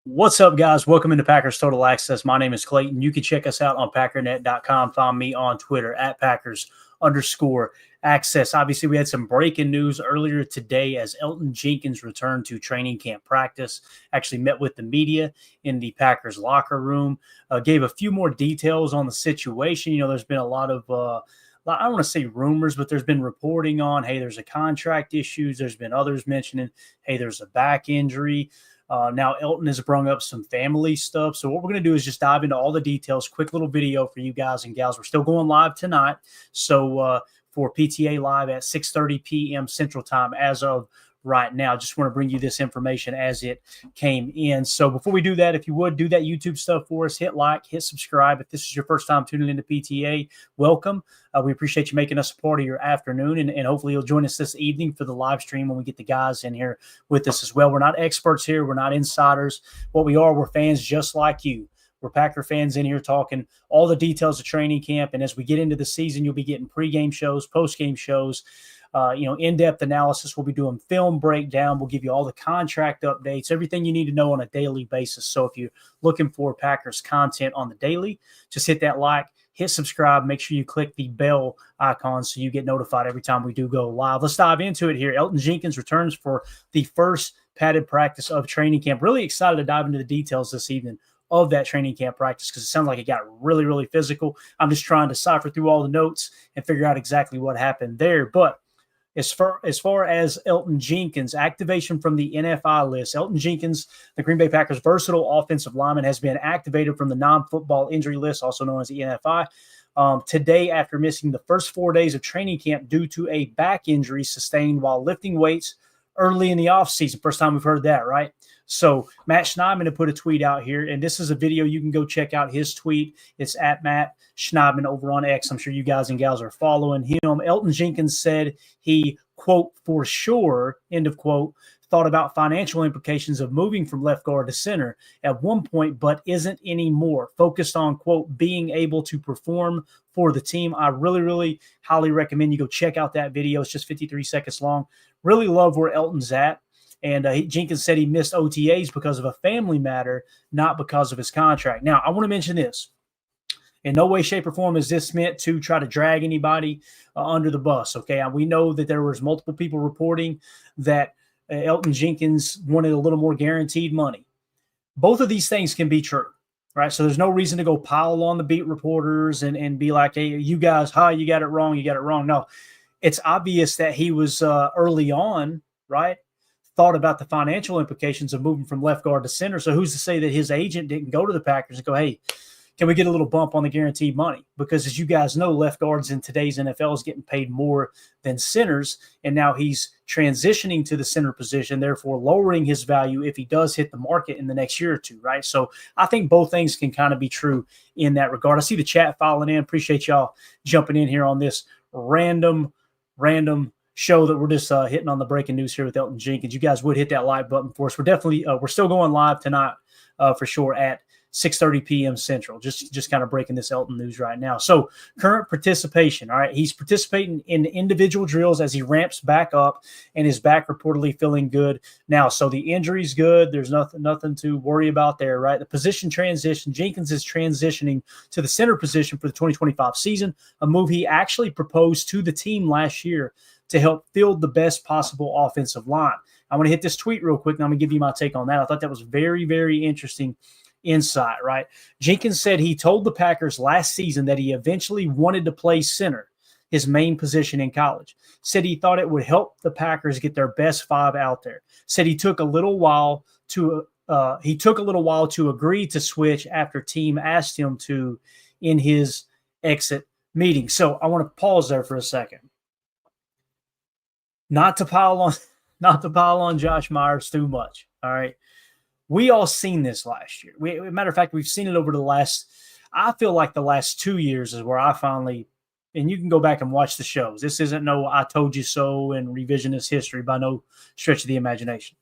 What's up, guys? Welcome into Packers Total Access. My name is Clayton. You can check us out on packernet.com. Find me on Twitter at Packers_access. Obviously, we had some breaking news earlier today as Elgton Jenkins returned to training camp practice, actually met with the media in the Packers locker room, gave a few more details on the situation. There's been a lot of I don't want to say rumors, but there's been reporting on, hey, there's a contract issues. There's been others mentioning, hey, there's a back injury. Now, Elgton has brought up some family stuff. So what we're going to do is just dive into all the details. Quick little video for you guys and gals. We're still going live tonight. So for PTA Live at 6:30 p.m. Central Time as of right now. Just want to bring you this information as it came in. So before we do that, if you would do that YouTube stuff for us, hit like, hit subscribe. If this is your first time tuning into PTA, welcome. We appreciate you making us a part of your afternoon, and hopefully you'll join us this evening for the live stream when we get the guys in here with us as well. We're not experts here. We're not insiders. What we are, we're fans just like you. We're Packer fans in here talking all the details of training camp. And as we get into the season, you'll be getting pregame shows, postgame shows, in-depth analysis. We'll be doing film breakdown. We'll give you all the contract updates, everything you need to know on a daily basis. So if you're looking for Packers content on the daily, just hit that like, hit subscribe. Make sure you click the bell icon so you get notified every time we do go live. Let's dive into it here. Elgton Jenkins returns for the first padded practice of training camp. Really excited to dive into the details this evening of that training camp practice because it sounds like it got really, really physical. I'm just trying to decipher through all the notes and figure out exactly what happened there. But as far as Elgton Jenkins, activation from the NFI list, Elgton Jenkins, the Green Bay Packers' versatile offensive lineman, has been activated from the non-football injury list, also known as the NFI, today after missing the first 4 days of training camp due to a back injury sustained while lifting weights early in the offseason. First time we've heard that, right? So Matt Schneidman had put a tweet out here, and this is a video. You can go check out his tweet. It's at Matt Schneidman over on X. I'm sure you guys and gals are following him. Elgton Jenkins said he, quote, for sure, end of quote, thought about financial implications of moving from left guard to center at one point, but isn't anymore. Focused on, quote, being able to perform for the team. I really, really highly recommend you go check out that video. It's just 53 seconds long. Really love where Elgton's at. And Jenkins said he missed OTAs because of a family matter, not because of his contract. Now, I want to mention this. In no way, shape, or form is this meant to try to drag anybody under the bus, okay? And we know that there was multiple people reporting that Elgton Jenkins wanted a little more guaranteed money. Both of these things can be true, right? So there's no reason to go pile on the beat reporters and be like, hey, you guys, you got it wrong, you got it wrong. No, it's obvious that he was early on, right, thought about the financial implications of moving from left guard to center. So who's to say that his agent didn't go to the Packers and go, hey, can we get a little bump on the guaranteed money? Because as you guys know, left guards in today's NFL is getting paid more than centers, and now he's transitioning to the center position, therefore lowering his value if he does hit the market in the next year or two, right? So I think both things can kind of be true in that regard. I see the chat filing in. Appreciate y'all jumping in here on this random show that we're just hitting on the breaking news here with Elgton Jenkins. You guys would hit that like button for us. We're definitely we're still going live tonight for sure at 6:30 p.m. Central. Just kind of breaking this Elgton news right now. So current participation. All right, he's participating in individual drills as he ramps back up, and his back reportedly feeling good now. So the injury's good. There's nothing to worry about there, right? The position transition. Jenkins is transitioning to the center position for the 2025 season, a move he actually proposed to the team last year to help field the best possible offensive line. I want to hit this tweet real quick, and I'm going to give you my take on that. I thought that was very, very interesting insight, right? Jenkins said he told the Packers last season that he eventually wanted to play center, his main position in college. Said he thought it would help the Packers get their best five out there. Said he took a little while to agree to switch after team asked him to in his exit meeting. So I want to pause there for a second. Not to pile on Josh Myers too much. All right. We all seen this last year. Matter of fact, we've seen it over the last, I feel like the last 2 years is where I finally, and you can go back and watch the shows. This isn't no I told you so and revisionist history by no stretch of the imagination.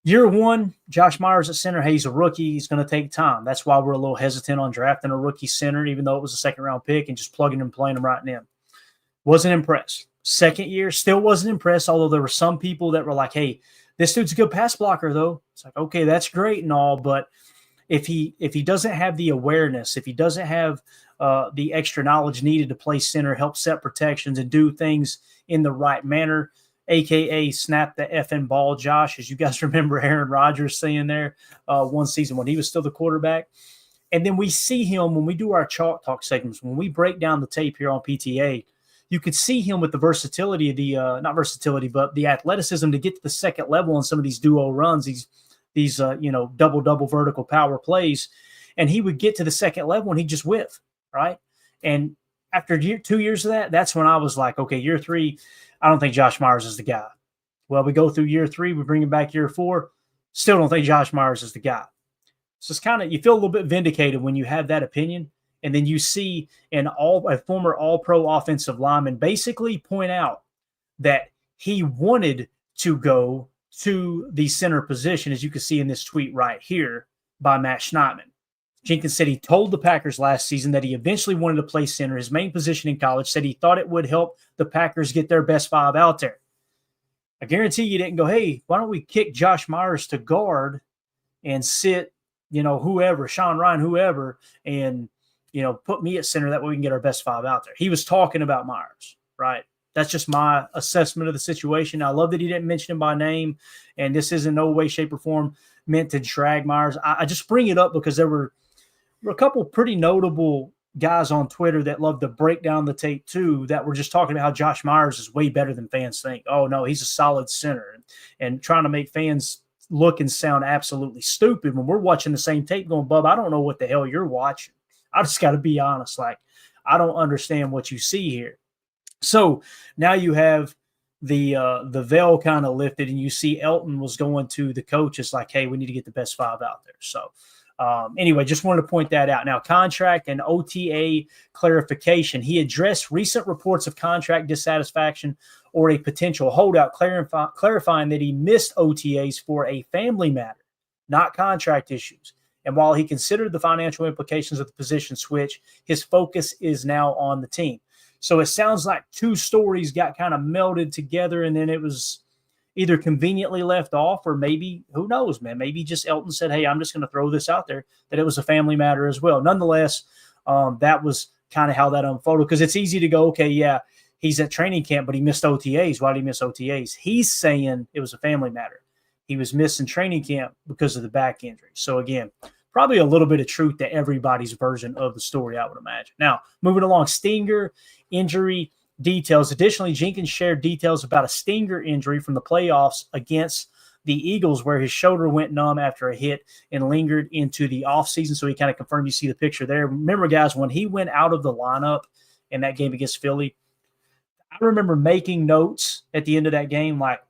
Year one, Josh Myers at center. Hey, he's a rookie. He's going to take time. That's why we're a little hesitant on drafting a rookie center, even though it was a second-round pick, and just plugging and playing him right in. Wasn't impressed. Second year, still wasn't impressed, although there were some people that were like, hey, This dude's a good pass blocker, though. It's like, okay, that's great and all, but if he doesn't have the awareness, if he doesn't have the extra knowledge needed to play center, help set protections, and do things in the right manner, aka snap the effing ball, Josh, as you guys remember Aaron Rodgers saying there one season when he was still the quarterback. And then we see him when we do our chalk talk segments, when we break down the tape here on PTA, you could see him with the versatility, not versatility, but the athleticism to get to the second level on some of these duo runs, these double vertical power plays. And he would get to the second level and he'd just whiff, right? And after 2 years of that, that's when I was like, okay, year 3, I don't think Josh Myers is the guy. Well, we go through year 3, we bring him back year 4, still don't think Josh Myers is the guy. So it's kind of, you feel a little bit vindicated when you have that opinion. And then you see a former all-pro offensive lineman basically point out that he wanted to go to the center position, as you can see in this tweet right here by Matt Schneidman. Jenkins said he told the Packers last season that he eventually wanted to play center, his main position in college, said he thought it would help the Packers get their best 5 out there. I guarantee you didn't go, hey, why don't we kick Josh Myers to guard and sit, whoever, Sean Ryan, whoever, and put me at center. That way we can get our best 5 out there. He was talking about Myers, right? That's just my assessment of the situation. I love that he didn't mention him by name, and this is in no way, shape, or form meant to drag Myers. I just bring it up because there were a couple pretty notable guys on Twitter that love to break down the tape too, that were just talking about how Josh Myers is way better than fans think. Oh, no, he's a solid center, and trying to make fans look and sound absolutely stupid when we're watching the same tape going, Bub, I don't know what the hell you're watching. I just got to be honest. Like, I don't understand what you see here. So now you have the veil kind of lifted, and you see Elgton was going to the coaches like, hey, we need to get the best 5 out there. So anyway, just wanted to point that out. Now, contract and OTA clarification. He addressed recent reports of contract dissatisfaction or a potential holdout, clarifying that he missed OTAs for a family matter, not contract issues. And while he considered the financial implications of the position switch, his focus is now on the team. So it sounds like 2 stories got kind of melded together, and then it was either conveniently left off, or maybe, who knows, man, maybe just Elgton said, hey, I'm just going to throw this out there, that it was a family matter as well. Nonetheless, that was kind of how that unfolded, because it's easy to go, okay, yeah, he's at training camp, but he missed OTAs. Why did he miss OTAs? He's saying it was a family matter. He was missing training camp because of the back injury. So again, probably a little bit of truth to everybody's version of the story, I would imagine. Now, moving along, Stinger injury details. Additionally, Jenkins shared details about a Stinger injury from the playoffs against the Eagles, where his shoulder went numb after a hit and lingered into the offseason. So he kind of confirmed. You see the picture there. Remember, guys, when he went out of the lineup in that game against Philly, I remember making notes at the end of that game, like,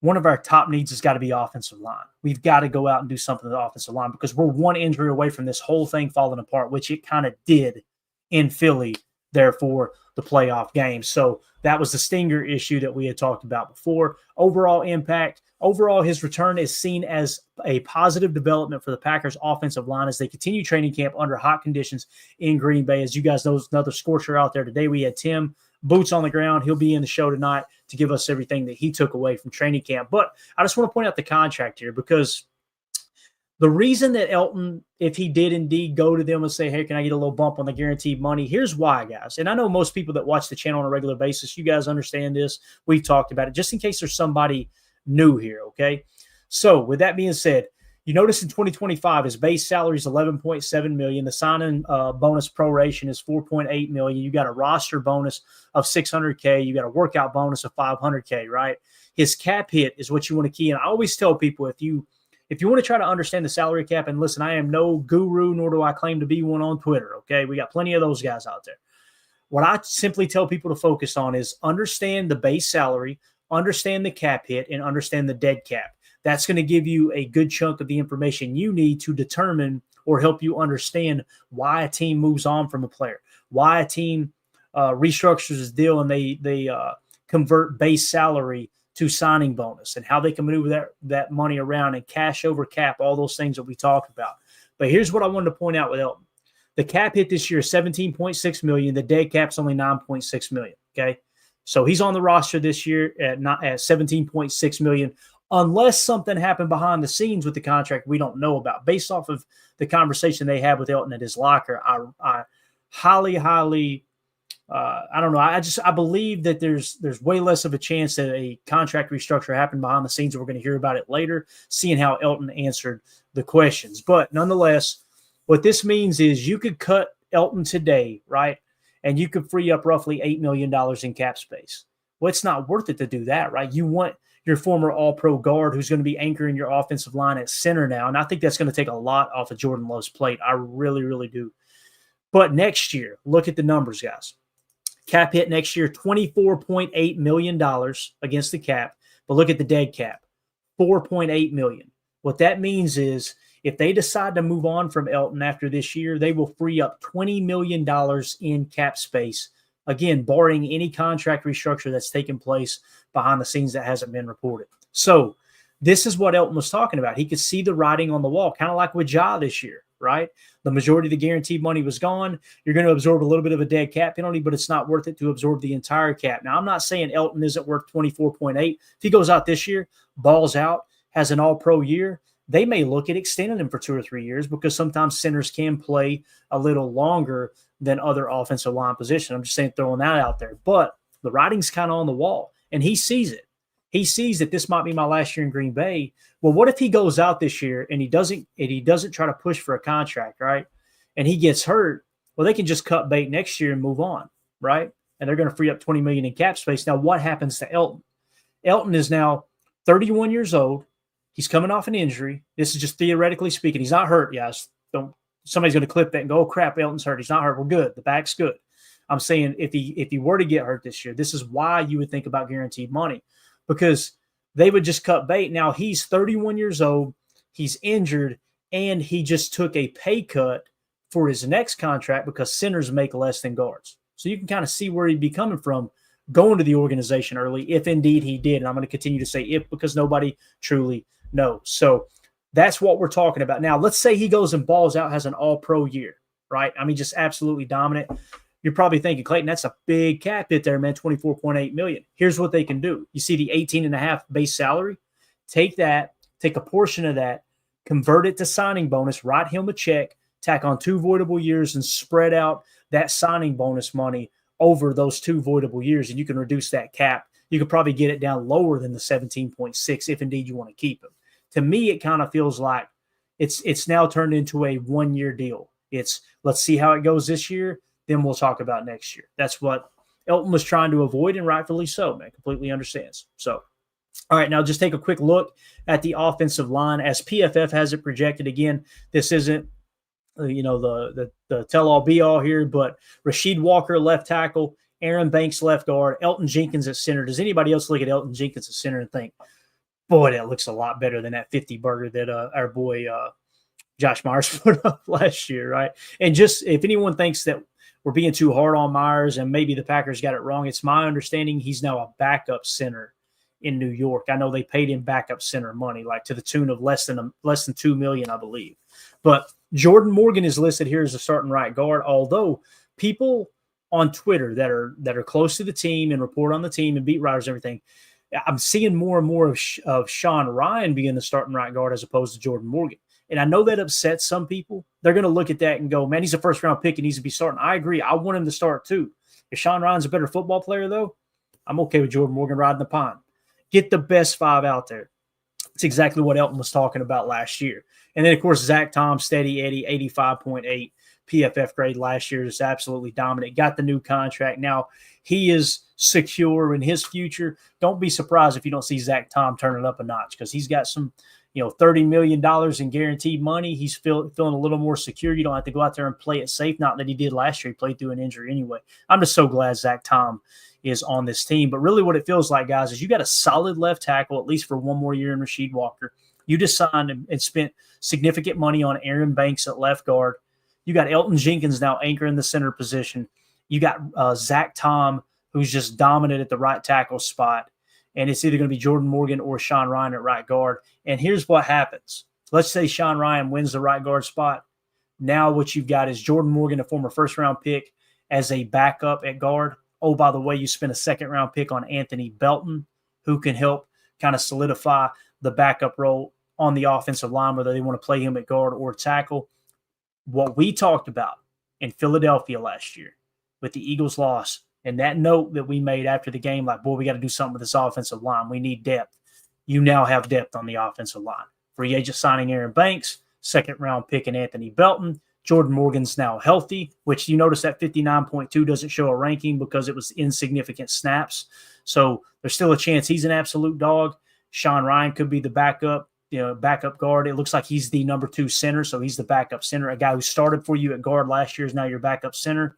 one of our top needs has got to be offensive line. We've got to go out and do something to the offensive line, because we're one injury away from this whole thing falling apart, which it kind of did in Philly, therefore the playoff game. So that was the Stinger issue that we had talked about before. Overall impact, his return is seen as a positive development for the Packers offensive line as they continue training camp under hot conditions in Green Bay. As you guys know, there's another scorcher out there today. We had Tim, boots on the ground. He'll be in the show tonight to give us everything that he took away from training camp. But I just want to point out the contract here, because the reason that Elgton, if he did indeed go to them and say, hey, can I get a little bump on the guaranteed money? Here's why, guys. And I know most people that watch the channel on a regular basis, you guys understand this. We've talked about it, just in case there's somebody new here, okay? So with that being said, you notice in 2025, his base salary is $11.7 million. The signing bonus proration is $4.8 million. You got a roster bonus of $600K. You got a workout bonus of $500K, right? His cap hit is what you want to key in. I always tell people, if you want to try to understand the salary cap, and listen, I am no guru, nor do I claim to be one on Twitter, okay? We got plenty of those guys out there. What I simply tell people to focus on is understand the base salary, understand the cap hit, and understand the dead cap. That's going to give you a good chunk of the information you need to determine or help you understand why a team moves on from a player, why a team restructures his deal and they convert base salary to signing bonus, and how they can maneuver that money around and cash over cap, all those things that we talked about. But here's what I wanted to point out with Elgton. The cap hit this year is $17.6 million. The dead cap's only $9.6 million, okay? So he's on the roster this year at $17.6 million. unless something happened behind the scenes with the contract we don't know about. Based off of the conversation they had with Elgton at his locker, I highly I don't know. I believe that there's way less of a chance that a contract restructure happened behind the scenes. We're going to hear about it later, seeing how Elgton answered the questions. But nonetheless, what this means is you could cut Elgton today, right? And you could free up roughly $8 million in cap space. Well, it's not worth it to do that, right? You want your former all-pro guard who's going to be anchoring your offensive line at center now. And I think that's going to take a lot off of Jordan Love's plate. I really, really do. But next year, look at the numbers, guys. Cap hit next year, $24.8 million against the cap. But look at the dead cap, $4.8 million. What that means is if they decide to move on from Elgton after this year, they will free up $20 million in cap space. Again, barring any contract restructure that's taken place behind the scenes that hasn't been reported. So this is what Elgton was talking about. He could see the writing on the wall, kind of like with Ja this year, right? The majority of the guaranteed money was gone. You're going to absorb a little bit of a dead cap penalty, but it's not worth it to absorb the entire cap. Now, I'm not saying Elgton isn't worth 24.8. If he goes out this year, balls out, has an all-pro year, they may look at extending him for 2 or 3 years because sometimes centers can play a little longer than other offensive line positions. I'm just saying, throwing that out there. But the writing's kind of on the wall, and he sees it. He sees that this might be my last year in Green Bay. Well, what if he goes out this year and he doesn't try to push for a contract, right? And he gets hurt. Well, they can just cut bait next year and move on, right? And they're going to free up $20 million in cap space. Now, what happens to Elgton? Elgton is now 31 years old. He's coming off an injury. This is just theoretically speaking. He's not hurt, guys. Somebody's going to clip that and go, oh, crap, Elton's hurt. He's not hurt. We're good. The back's good. I'm saying if he were to get hurt this year, this is why you would think about guaranteed money, because they would just cut bait. Now he's 31 years old. He's injured, and he just took a pay cut for his next contract because centers make less than guards. So you can kind of see where he'd be coming from going to the organization early, if indeed he did. And I'm going to continue to say if, because nobody truly knows. So that's what we're talking about. Now, let's say he goes and balls out, has an all-pro year, right? I mean, just absolutely dominant. You're probably thinking, Clayton, that's a big cap hit there, man, $24.8 million. Here's what they can do. You see the 18.5 base salary? Take that, take a portion of that, convert it to signing bonus, write him a check, tack on 2 voidable years, and spread out that signing bonus money over those 2 voidable years, and you can reduce that cap. You could probably get it down lower than the 17.6 if indeed you want to keep him. To me, it kind of feels like it's now turned into a 1-year deal. It's let's see how it goes this year, then we'll talk about next year. That's what Elgton was trying to avoid, and rightfully so, man. Completely understands. So, all right, now just take a quick look at the offensive line as PFF has it projected. Again, this isn't the tell-all be-all here, but Rasheed Walker, left tackle, Aaron Banks, left guard, Elgton Jenkins at center. Does anybody else look at Elgton Jenkins at center and think, boy, that looks a lot better than that 50 burger that our boy Josh Myers put up last year, right? And just if anyone thinks that we're being too hard on Myers and maybe the Packers got it wrong, it's my understanding he's now a backup center in New York. I know they paid him backup center money, like to the tune of less than $2 million, I believe. But Jordan Morgan is listed here as a starting right guard, although people on Twitter that are close to the team and report on the team and beat writers and everything, I'm seeing more and more of Sean Ryan being the starting right guard as opposed to Jordan Morgan. And I know that upsets some people. They're going to look at that and go, man, he's a first-round pick and needs to be starting. I agree. I want him to start too. If Sean Ryan's a better football player, though, I'm okay with Jordan Morgan riding the pine. Get the best 5 out there. It's exactly what Elgton was talking about last year. And then, of course, Zach Tom, steady Eddie, 85.8 PFF grade last year, is absolutely dominant. Got the new contract. Now he is secure in his future. Don't be surprised if you don't see Zach Tom turning up a notch because he's got some, $30 million in guaranteed money. He's feeling a little more secure. You don't have to go out there and play it safe. Not that he did last year. He played through an injury anyway. I'm just so glad Zach Tom is on this team. But really what it feels like, guys, is you got a solid left tackle, at least for 1 more year in Rasheed Walker. You just signed and spent significant money on Aaron Banks at left guard. You got Elgton Jenkins now anchoring the center position. You got Zach Tom, who's just dominant at the right tackle spot. And it's either going to be Jordan Morgan or Sean Ryan at right guard. And here's what happens. Let's say Sean Ryan wins the right guard spot. Now what you've got is Jordan Morgan, a former first-round pick, as a backup at guard. Oh, by the way, you spent a second-round pick on Anthony Belton, who can help kind of solidify the backup role on the offensive line, whether they want to play him at guard or tackle. What we talked about in Philadelphia last year with the Eagles' loss and that note that we made after the game, like, boy, we got to do something with this offensive line. We need depth. You now have depth on the offensive line. Free agent signing Aaron Banks, second-round pick in Anthony Belton. Jordan Morgan's now healthy, which you notice that 59.2 doesn't show a ranking because it was insignificant snaps. So there's still a chance he's an absolute dog. Sean Ryan could be the backup guard. It looks like he's the number 2 center, so he's the backup center. A guy who started for you at guard last year is now your backup center.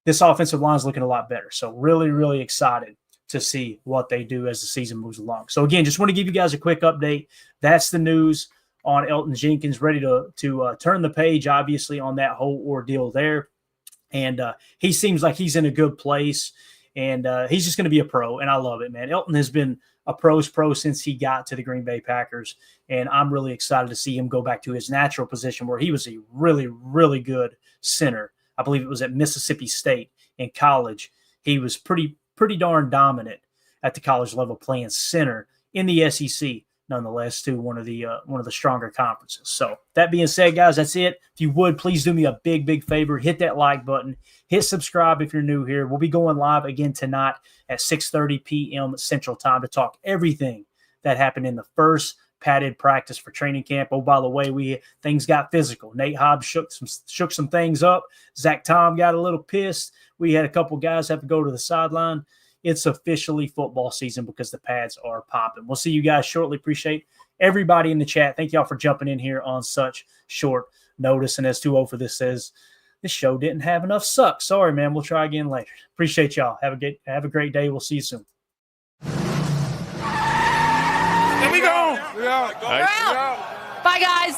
This offensive line is looking a lot better. So really, really excited to see what they do as the season moves along. So again, just want to give you guys a quick update. That's the news on Elgton Jenkins, ready to turn the page, obviously, on that whole ordeal there. And he seems like he's in a good place, and he's just going to be a pro, and I love it, man. Elgton has been a pro's pro since he got to the Green Bay Packers, and I'm really excited to see him go back to his natural position where he was a really, really good center. I believe it was at Mississippi State in college. He was pretty darn dominant at the college level playing center in the SEC, nonetheless, to one of the stronger conferences. So that being said, guys, that's it. If you would, please do me a big, big favor. Hit that like button. Hit subscribe if you're new here. We'll be going live again tonight at 6:30 p.m. Central Time to talk everything that happened in the first padded practice for training camp. Oh, by the way, things got physical. Nate Hobbs shook some things up. Zach Tom got a little pissed. We had a couple guys have to go to the sideline. It's officially football season because the pads are popping. We'll see you guys shortly. Appreciate everybody in the chat. Thank y'all for jumping in here on such short notice. And as 2-0 for this says, this show didn't have enough suck. Sorry, man. We'll try again later. Appreciate y'all. Have a great day. We'll see you soon. Here we go. We're out. Bye, guys.